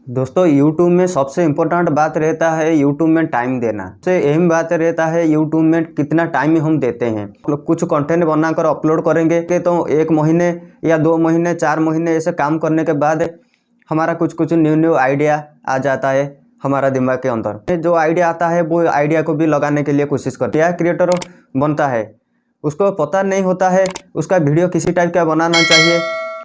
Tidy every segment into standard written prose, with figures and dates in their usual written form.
दोस्तों YouTube में सबसे इम्पोर्टेंट बात रहता है YouTube में टाइम देना। सबसे अहम बात रहता है YouTube में कितना टाइम हम देते हैं। कुछ कंटेंट बनाकर अपलोड करेंगे कि तो 1 महीने या 2 महीने 4 महीने ऐसे काम करने के बाद हमारा कुछ न्यू आइडिया आ जाता है हमारा दिमाग के अंदर। जो आइडिया आता है वो आइडिया को भी लगाने के लिए कोशिश करते हैं। क्रिएटर बनता है उसको पता नहीं होता है उसका वीडियो किसी टाइप का बनाना चाहिए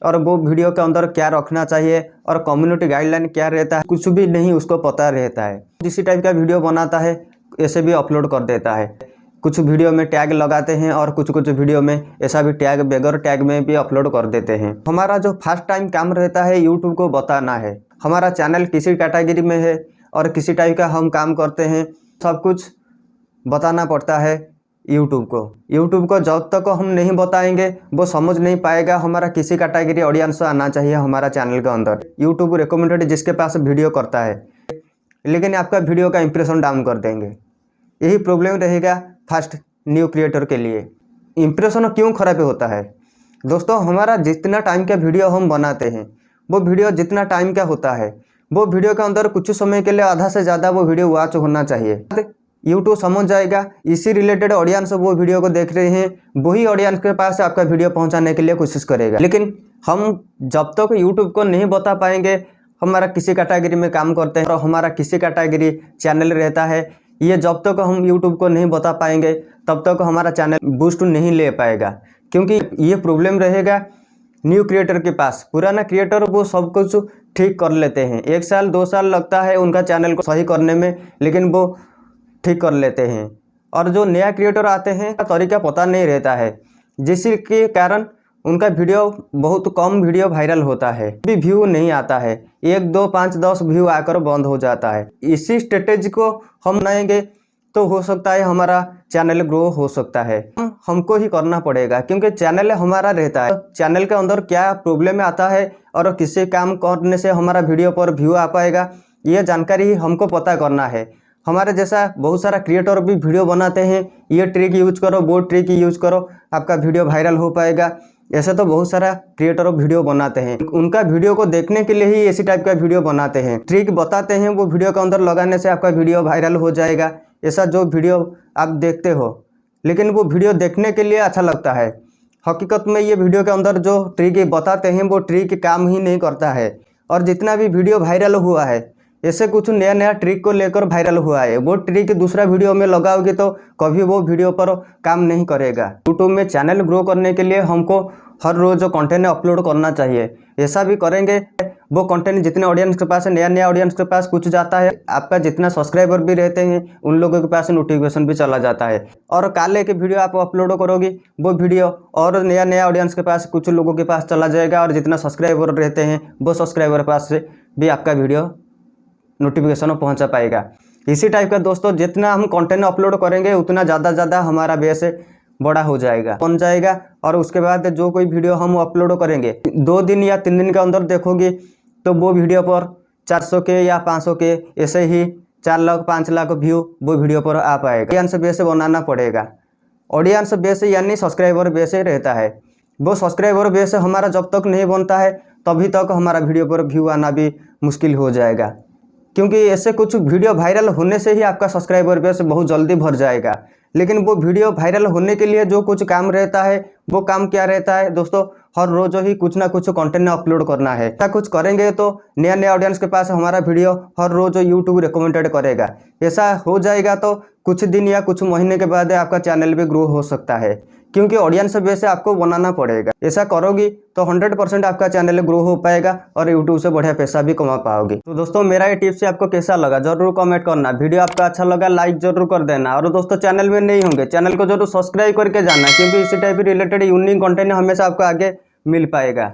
और वो वीडियो के अंदर क्या रखना चाहिए और कम्युनिटी गाइडलाइन क्या रहता है, कुछ भी नहीं उसको पता रहता है। इसी टाइप का वीडियो बनाता है ऐसे भी अपलोड कर देता है। कुछ वीडियो में टैग लगाते हैं और कुछ वीडियो में ऐसा भी टैग बगैर टैग में भी अपलोड कर देते हैं। हमारा जो फर्स्ट टाइम काम रहता है यूट्यूब को बताना है हमारा चैनल किसी कैटेगरी में है और किसी टाइप का हम काम करते हैं, सब कुछ बताना पड़ता है यूट्यूब को जब तक हम नहीं बताएंगे वो समझ नहीं पाएगा हमारा किसी कैटेगरी ऑडियंस आना चाहिए हमारा चैनल के अंदर। यूट्यूब रिकमेंडेड जिसके पास वीडियो करता है लेकिन आपका वीडियो का इंप्रेशन डाउन कर देंगे। यही प्रॉब्लम रहेगा फर्स्ट न्यू क्रिएटर के लिए। इंप्रेशन क्यों खराब होता है दोस्तों, हमारा जितना टाइम का वीडियो हम बनाते हैं वो वीडियो जितना टाइम का होता है वो वीडियो के अंदर कुछ समय के लिए आधा से ज़्यादा वो वीडियो वॉच होना चाहिए। यूट्यूब समझ जाएगा इसी रिलेटेड ऑडियंस वो वीडियो को देख रहे हैं, वही ऑडियंस के पास आपका वीडियो पहुंचाने के लिए कोशिश करेगा। लेकिन हम जब तक यूट्यूब को नहीं बता पाएंगे हमारा किसी कैटेगरी में काम करते हैं और हमारा किसी कैटेगरी चैनल रहता है, ये जब तक हम यूट्यूब को नहीं बता पाएंगे तब तक हमारा चैनल बूस्ट नहीं ले पाएगा। क्योंकि ये प्रॉब्लम रहेगा न्यू क्रिएटर के पास। पुराना क्रिएटर वो सब कुछ ठीक कर लेते हैं, 1 साल 2 साल लगता है उनका चैनल को सही करने में, लेकिन वो ठीक कर लेते हैं। और जो नया क्रिएटर आते हैं तरीका पता नहीं रहता है जिसके कारण उनका वीडियो बहुत कम वीडियो वायरल होता है, भी व्यू नहीं आता है, 1 2 5 10 व्यू आकर बंद हो जाता है। इसी स्ट्रेटेजी को हम बनाएंगे तो हो सकता है हमारा चैनल ग्रो हो सकता है। हमको ही करना पड़ेगा क्योंकि चैनल हमारा रहता है। चैनल के अंदर क्या प्रॉब्लम आता है और किसी काम करने से हमारा वीडियो पर व्यू आ पाएगा ये जानकारी ही हमको पता करना है। हमारे जैसा बहुत सारा क्रिएटर भी वीडियो बनाते हैं, ये ट्रिक यूज करो वो ट्रिक यूज करो आपका वीडियो वायरल हो पाएगा। ऐसे तो बहुत सारा क्रिएटर वीडियो बनाते हैं, उनका वीडियो को देखने के लिए ही इसी टाइप का वीडियो बनाते हैं, ट्रिक बताते हैं वो वीडियो के अंदर लगाने से आपका वीडियो वायरल हो जाएगा। ऐसा जो वीडियो आप देखते हो लेकिन वो वीडियो देखने के लिए अच्छा लगता है, हकीकत में ये वीडियो के अंदर जो ट्रिक बताते हैं वो ट्रिक काम ही नहीं करता है। और जितना भी वीडियो वायरल हुआ है ऐसे कुछ नया ट्रिक को लेकर वायरल हुआ है, वो ट्रिक दूसरा वीडियो में लगाओगे तो कभी वो वीडियो पर काम नहीं करेगा। यूट्यूब में चैनल ग्रो करने के लिए हमको हर रोज़ कंटेंट अपलोड करना चाहिए। ऐसा भी करेंगे वो कंटेंट जितने ऑडियंस के पास नया ऑडियंस के पास कुछ जाता है, आपका जितना सब्सक्राइबर भी रहते हैं उन लोगों के पास नोटिफिकेशन भी चला जाता है। और काले के वीडियो आप अपलोड करोगे वो वीडियो और नया ऑडियंस के पास कुछ लोगों के पास चला जाएगा और जितना सब्सक्राइबर रहते हैं वो सब्सक्राइबर पास से भी आपका वीडियो नोटिफिकेशन पहुंचा पाएगा। इसी टाइप का दोस्तों जितना हम कंटेंट अपलोड करेंगे उतना ज़्यादा हमारा बेस बड़ा हो जाएगा बन जाएगा। और उसके बाद जो कोई वीडियो हम अपलोड करेंगे 2 दिन या 3 दिन के अंदर देखोगे तो वो वीडियो पर 400 के या 500 के ऐसे ही 4 लाख 5 लाख व्यू वो वीडियो पर आ पाएगा। ऑडियंस बेस बनाना पड़ेगा। ऑडियंस बेस यानी सब्सक्राइबर बेस रहता है, वो सब्सक्राइबर बेस हमारा जब तक नहीं बनता है तभी तक हमारा वीडियो पर व्यू आना भी मुश्किल हो जाएगा। क्योंकि ऐसे कुछ वीडियो वायरल होने से ही आपका सब्सक्राइबर बेस बहुत जल्दी भर जाएगा। लेकिन वो वीडियो वायरल होने के लिए जो कुछ काम रहता है वो काम क्या रहता है दोस्तों, हर रोज़ ही कुछ ना कुछ कंटेंट अपलोड करना है। ऐसा कुछ करेंगे तो नया ऑडियंस के पास हमारा वीडियो हर रोज़ यूट्यूब रिकमेंडेड करेगा। ऐसा हो जाएगा तो कुछ दिन या कुछ महीने के बाद आपका चैनल भी ग्रो हो सकता है, क्योंकि ऑडियंस बेस आपको बनाना पड़ेगा। ऐसा करोगी तो 100% आपका चैनल ग्रो हो पाएगा और यूट्यूब से बढ़िया पैसा भी कमा पाओगे। तो दोस्तों मेरा ये टिप्स आपको कैसा लगा जरूर कमेंट करना। वीडियो आपका अच्छा लगा लाइक जरूर कर देना। और दोस्तों चैनल में नहीं होंगे चैनल को जरूर सब्सक्राइब करके जाना, क्योंकि इसी टाइप रिलेटेड यूनिक कंटेंट हमेशा आपको आगे मिल पाएगा।